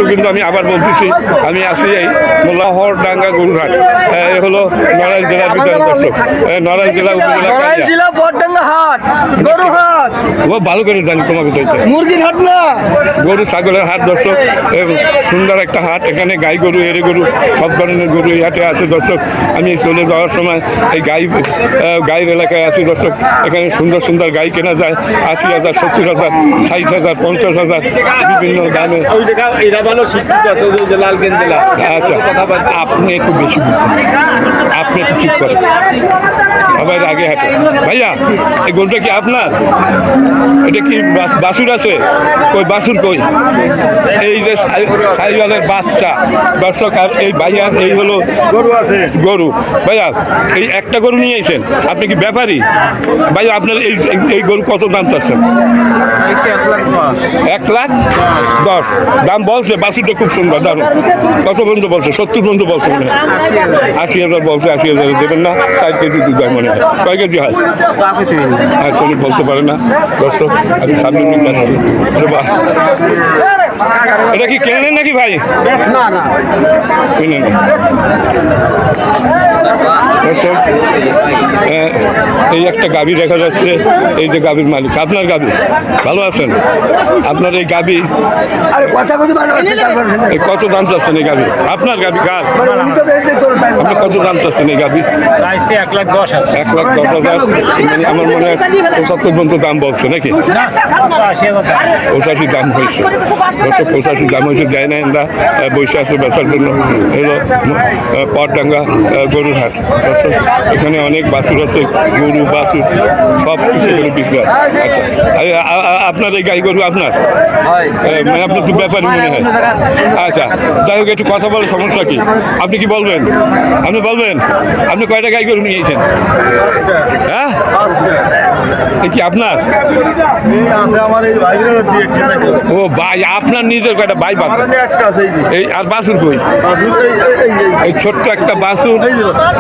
কিন্তু আমি আবার বলতেছি, আমি আছি এই মোল্লাহরডাঙ্গা গরুরহাট, হলো নড়াইল জেলার ভিতরে দর্শক, নড়াইল জেলা উপজেলা বড়ডাঙ্গা হাট, গরু হাট। ও ভালো করে জানি তোমাকে বলতে, মুরগির হাট না, গরু ছাগলের হাট দর্শক। সুন্দর একটা হাট, এখানে গাই গরু, এড়ে গরু, সব ধরনের গরু এই হাটে আছে দর্শক। আমি চলে যাওয়ার সময় এই গাইয়ের এলাকায় আছি দর্শক। এখানে সুন্দর সুন্দর গাই কেনা যায় 80,000, 70,000, 60,000, 50,000 বিভিন্ন দামে। আচ্ছা, আপনি একটু বেশি আপনি একটু ঠিক করেন, সবাই আগে হাঁটে। ভাইয়া, এই গরুটা কি আপনার? এটা কি বাছুর আছে? কই বাছুর কই? এই যে সাইওয়ালের বাচ্চা দর্শক। আর এই ভাইয়া এই হলো গরু আছে, গরু। ভাইয়া এই একটা গরু নিয়ে এসেছেন, আপনি কি ব্যাপারী? ভাইয়া আপনার এই গরু কত দাম চাচ্ছেন? 1,10,000 দাম বলছে। বাছুরটা খুব সুন্দর, দারুণ। কত পর্যন্ত বলছে? 70 পর্যন্ত বলছে মনে হয়। 80,000 বলছে। 80,000 দেবেন না? 4 কেজি দুধ হয় মনে হয়। কয় কেজি হয়? আচ্ছা, উনি বলতে পারে না দর্শক। আমি সামনে এটা কি কেনেন নাকি ভাই? কিনেন। এই একটা গাভী দেখা যাচ্ছে, এই যে গাভীর মালিক আপনার গাভী। ভালো আছেন? আপনার এই গাভী কত দাম চাচ্ছেন? এই গাভী আপনার গাভী কার? আপনি কত দাম চাচ্ছেন এই গাভী? 1,10,000। 1,10,000 মানে আমার মনে হয় 75 পর্যন্ত দাম বলছে নাকি? 85 দাম হয়েছে। 85 দাম হয়েছে, দেয় না আমরা বসে আছে বেচার জন্য। হলো পরডাঙ্গা গরুর হাট। এখানে অনেক বাছুর আছে, গরু বাছুর সব কিছু করে বিক্রি হয়। আচ্ছা, আপনার এই গাই গরু আপনার? মানে আপনার তো ব্যাপারই মনে হয়। আচ্ছা, যাই হোক, একটু কথা বলে সমস্যা কি? আপনি কি বলবেন? আপনি বলবেন আপনি কয়টা গাই গরু নিয়েছেন? হ্যাঁ, কি আপনার? ও ভাই, আপনার নিজের কয়টা ভাই? এই আর বাছুর কই? এই ছোট্ট একটা বাছুর,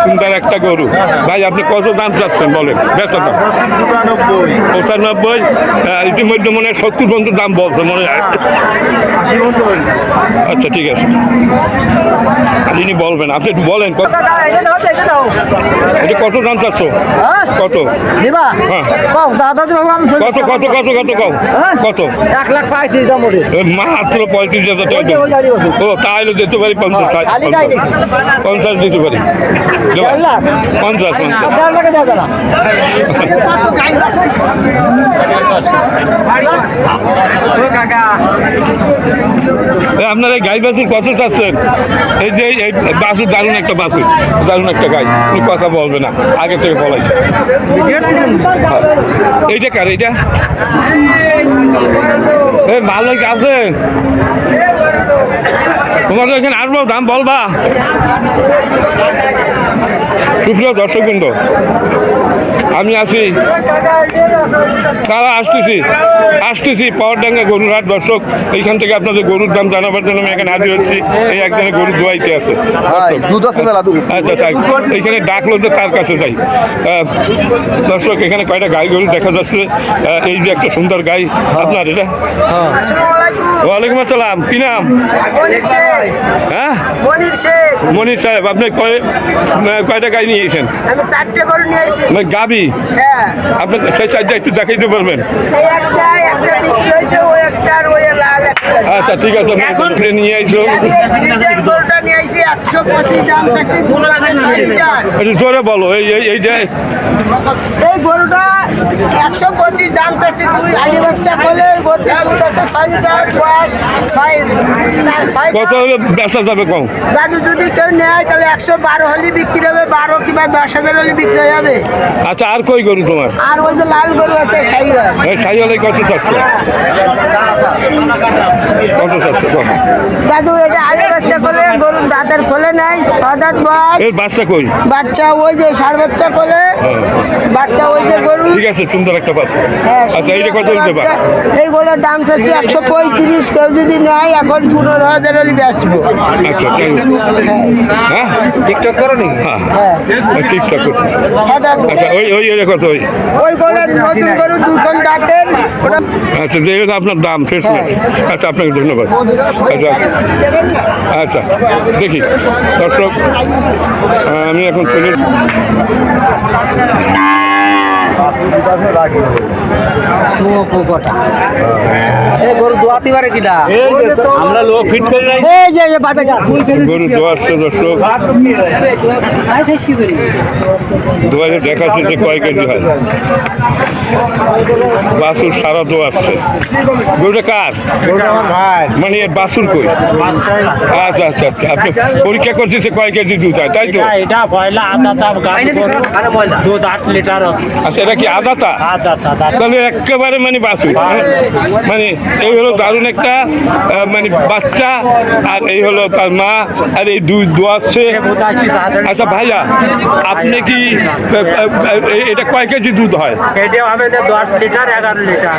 সুন্দর একটা গরু। ভাই আপনি কত দাম চাচ্ছেন বলেন? বেচা দাম 95। ইতিমধ্যে মনে হয় 70 পর্যন্ত দাম বলছে মনে হয়। আচ্ছা, ঠিক আছে, যিনি বলবেন আপনি একটু বলেন এটা কত দাম চাচ্ছ? কত? হ্যাঁ, কত কত কত কত কম? কত? 1,35,000 মাত্র 35,000 টাকা। ও তাহলে দিতে পারি 50 দিতে পারি। 50। আপনার এই গাই বাছুর কত চাচ্ছেন? এই যে এই বাছুর দারুণ একটা বাছুর, দারুণ একটা গাই। আপনি কথা বলবে না, আগে থেকে বলাইছে। এইটা কার? এইটা ভালো আছে। তোমাদের এখানে আসবো, দাম বলবা। সুপ্রিয় দর্শকবৃন্দ, আমি আছি, তারা আসতেছি পরডাঙ্গা গরুর হাট দর্শক। এইখান থেকে আপনাদের গরুর দাম জানাবার জন্য আমি এখানে হাজির হচ্ছি। এই একজনের গরু দোয়াইতে আছে। আচ্ছা, তাই এইখানে ডাকলো যে তার কাছে যাই। দর্শক, এখানে কয়টা গাই গরু দেখা যাচ্ছে। এই যে একটা সুন্দর গাই আপনার, এটা? ওয়ালাইকুম আসসালাম। কি নাম? হ্যাঁ, মনির সাহেব। আপনি কয়টা গাই নিয়েছেন? আমি 4টে গরু নিয়েছি। গাবি? হ্যাঁ। আপনি সেই চারটা একটু দেখাইতে পারবেন? আচ্ছা, ঠিক আছে, নিয়ে আইসো। জোরে বলো। এই যে এই গরুটা 125 দাম চাচ্ছি। 2 আড়ি বাচ্চা কোলে কত হলে বেচা যাবে কম? দাদু যদি কেউ নেয় তাহলে 112 হলে বিক্রি হবে, 12 কিংবা 10,000 হলে বিক্রি হয়ে যাবে। আচ্ছা, আর কই গরু তোমার? আর ওই যে লাল গরু আছে সাইওয়াল। এই সাইওয়াল কত চাচ্ছে? কত চাচ্ছে? দাদু এটা আড়ি বাচ্চা কোলে, গরুর দাঁতের কোলে নাই, 6 দাঁত বয়স। এর বাচ্চা কই? বাচ্চা ওই যে 6 বাচ্চা কোলে, বাচ্চা ওই যে গরু। ঠিক আছে, সুন্দর একটা বাচ্চা। আচ্ছা, এইটা কত দিতে পারে? এই গরুর দাম চাচ্ছি 135। কেউ যদি নেয় এখন 15,000 হলে বেচবো। আচ্ছা, হ্যাঁ, টিকটক করো নি? হ্যাঁ, টিকটক করছি। আচ্ছা, ওই কত? ওই গরুর নতুন গরু 2 দাঁতের। আচ্ছা, আপনার দাম শেষ। আচ্ছা, আচ্ছা, আপনাকে ধন্যবাদ। আচ্ছা আচ্ছা, দেখি দর্শক, আমি এখন চলে গরু দোয়াতে পারে কিনা আমরা লোক ফিট করে নাই। এই যে গরু দোয়াচ্ছে দর্শক, দোয়ারে দেখাচ্ছে যে কয় কেজি হয়। বাছুর সারা দোয়াচ্ছে। গরুটা কার? মানে এর বাছুর কই? আচ্ছা আচ্ছা আচ্ছা, আপনি পরীক্ষা করছেন যে কয় কেজি দুধ হয়, তাই তো? এটা পয়লা আদাতা দুধ 8 লিটার। আচ্ছা, এটা কি আদাতা? তাহলে একেবারে মানে বাছুর, মানে এই হলো দারুণ একটা মানে বাচ্চা, আর এই হলো তার মা, আর এই দুধ দোয়াচ্ছে। আচ্ছা ভাইয়া, আপনি কি এটা কয় কেজি দুধ হয়? এটা হবে 10 লিটার 11 লিটার।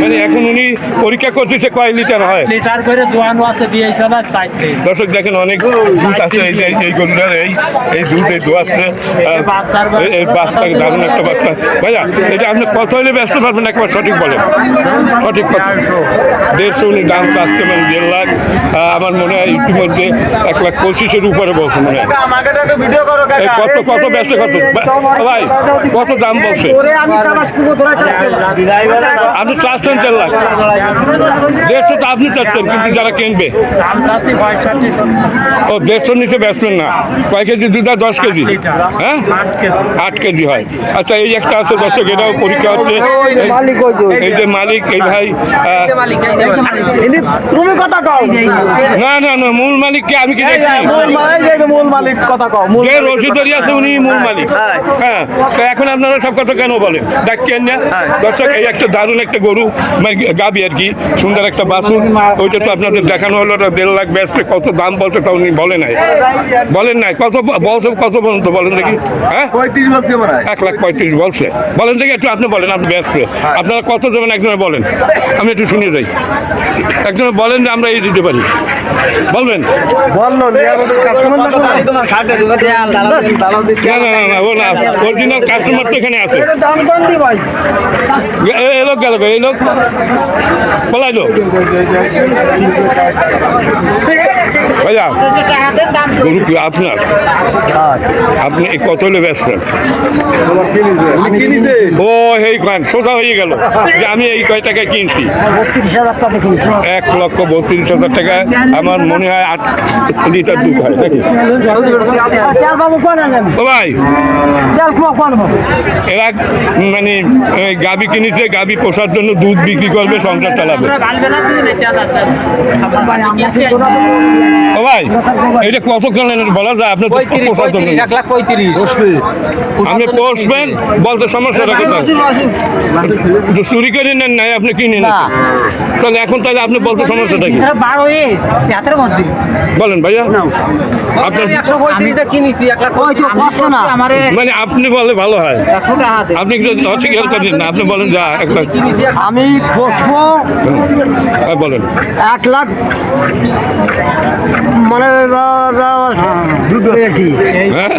মানে এখন উনি পরীক্ষা করতেছে কয় লিটার হয়। লিটার করে জোয়ানো আছে দিয়ে চলা চাইতে। দর্শক দেখেন, অনেক দুধ আছে এই যে এই গরুটার, এই দুধ এই দোয়াচ্ছে। এই বাচ্চা দারুণ একটা বাচ্চা। ভাইয়া, এটা আপনি কত হলে ব্যস্ত পারবেন একবার সঠিক বলেন, সঠিক কথা। 150 উনি দাম চাচ্ছে, মানে 1.5 লাখ। আমার মনে হয় ইতিমধ্যে 1,25,000-এর উপরে বলছে মনে হয়। এই কত কত ব্যস্ত কত ভাই, কত দাম বলছে? আপনি চাচ্ছেন 1.5 লাখ, 150 তো আপনি চাচ্ছেন, কিন্তু যারা কিনবে ও 150 নিচে বেচবেন না। কয় কেজি দুধ হয়? 10 কেজি, হ্যাঁ 8 কেজি হয়। আচ্ছা, এই একটা আছে দর্শক, এটাও পরীক্ষা হচ্ছে। এই যে মালিক, এই ভাই, তুমি কথা কও। না না না, মূল মালিককে আমি কি দেখছি? মূল মালিক কথা কও। যে রশিদারি আছে উনি মূল মালিক। হ্যাঁ, তো এখন আপনারা সব কথা কেন বলেন? ডাকেন না দর্শক। এই একটা দারুণ একটা গরু, মানে গাবি আর কি, সুন্দর একটা বাছুর। ওইটা তো আপনাদের দেখানো হলো, 1.5 লাখ বেচতে। কত দাম বলছে তা উনি বলে নাই, বলেন নাই। কত বলছে, কত পর্যন্ত বলেন দেখি? হ্যাঁ 35 বলতে পারে। 1,35,000 বলছে। বলেন দেখি একটু, আপনি বলেন, আপনি ব্যস্ত। আপনারা কত দেবেন একজনে বলেন, আমি একটু শুনে যাই। একজনে বলেন যে আমরা এই দিতে পারি, বলবেন? বললো কাস্টমার না না না না, ও না, অরিজিনাল কাস্টমার তো এখানে আছে। দাম কম দি ভাই। এই লোক গেল, এই লোক বলাইলো ভাইয়া, গরু কি আপনার? আপনি কত হলে ব্যস্ত? ও এই কয়েন সোজা হয়ে গেল যে আমি এই কয় টাকায় কিনছি। 32,000 টাকা কিনছি। 1,32,000 টাকায় আমার মনে হয় 8 লিটার দুধ হয়। দেখি ও ভাই, এরা মানে গাবি কিনেছে, গাবি পোষার জন্য দুধ বিক্রি করবে, সংসার চালাবে। ও ভাই, এটা কত কেন বলা যায়? আপনি পোষার জন্য 1,35,000 আপনি পোষবেন বলতে সমস্যাটা কোথায়? চুরি করে নেন নাই, আপনি কিনে নেন। তাহলে এখন তাহলে আপনি বলতে সমস্যাটা কি? বলেন ভাইয়া, আপনার মানে আপনি বলে ভালো হয়। আপনি অস্বীকার করেন না, আপনি বলেন যা 1 লাখ। আমি বসবো হ্যাঁ, বলেন। 1 লাখ, মানে দুধ পেয়েছি। হ্যাঁ,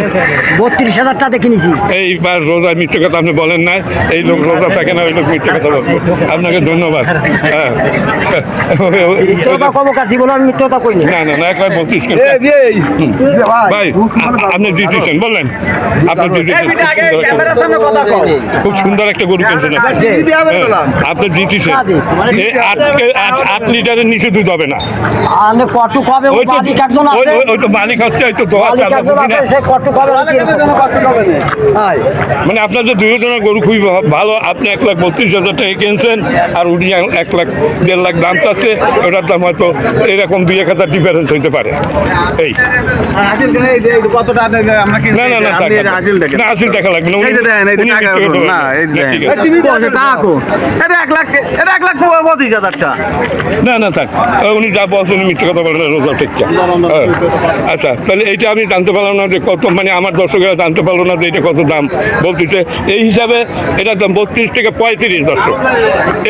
32,000 টাকা কিনেছি। এইবার রোজা মিথ্যে কথা আপনি বলেন না। এই লোক রোজা থাকে না, ওই লোক মিথ্যে কথা বলবে। আপনাকে ধন্যবাদ। হ্যাঁ, মিথ্যা কব কাজ জীবন আমি মিথ্যা কই না। না না না, একবার 32 ভাই, আপনি জিতেছেন, বললেন আপনি জিতেছেন। খুব সুন্দর একটা গরু কিনছেন আপনি, জিতেছেন। এই 8 লিটারের নিচে দুধ হবে না। আমি কটু কবে ওই তো মালিক একজন আছে, ওই তো মালিক হচ্ছে, ওই তো মালিক একজন আছে, সে কটু কবে মানে আপনাদের দুজনের গরু খুবই ভালো। আপনি 1,32,000 টাকা কিনছেন, আর উনি 1 লাখ 1.5 লাখ দাম চাচ্ছে। ওটার দাম হয়তো এরকম 2-1,000 ডিফারেন্স হইতে পারে। এই কতটা আমরা না না না, না আসল টাকা লাগবে না। উনি না ঠিক আছে। এটা 1,25,000 না না থাক, উনি যা বলছেন মিথ্যে কথা বলেন, রোজা টেক্কা। আচ্ছা, তাহলে এইটা আমি জানতে পারলাম না যে কত, মানে আমার দর্শকেরা জানতে পারলো না যে এটা কত দাম বলতেছে। এই হিসাবে এটার দাম 32 থেকে 35 দর্শক।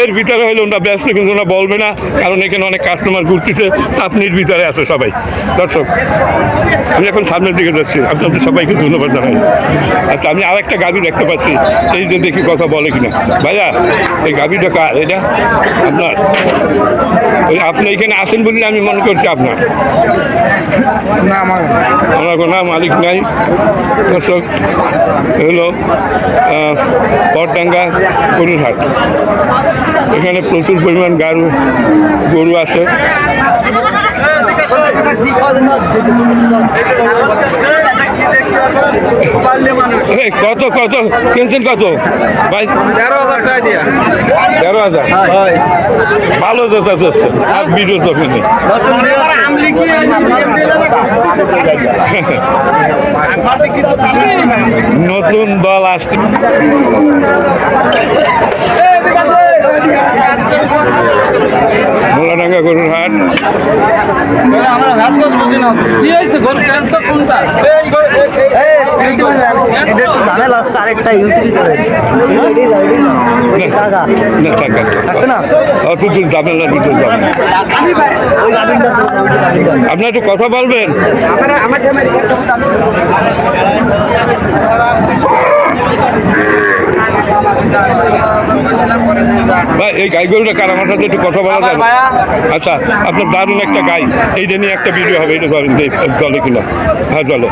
এর ভিতরে হইলে ওরা ব্যস্ত, কিন্তু ওরা বলবে না, কারণ এখানে অনেক কাস্টমার ঘুরতেছে, আপনির ভিতরে আছে সবাই। দর্শক, আমি এখন সামনের দিকে যাচ্ছি, আপনাদের সবাইকে ধন্যবাদ জানাই। আচ্ছা, আমি আরেকটা গাভি দেখতে পাচ্ছি, এই যে দেখি কথা বলে কিনা। ভাইয়া, এই গাভিটা কার? এটা আপনার? ওই আপনি এখানে আসেন বললে আমি মনে করছি আপনার। আমার কোনো মালিক নাই। দর্শক, হলো পরডাঙ্গা গরুর হাট। এখানে প্রচুর পরিমাণ গরু আছে। কত কত কিনছেন কত ভাই? 13,000 টাকা দিয়া। 13,000? ভালো যেতে চাচ্ছে আর ভিডিও তো নেই। নতুন দল আসছে। মোলাডাঙ্গা গরুর হাট। ঝামেলা আছে আরেকটা ইউটিউবে করে আপনার একটু কথা বলবেন? ভাই, এই গাই গরুটা কার? আমার সাথে একটু কথা বলা যাবে? আচ্ছা, আপনার দারুণ একটা গাই, এইটা নিয়ে একটা ভিডিও হবে, এটা করেন, চলে কিনা? হ্যাঁ, চলে।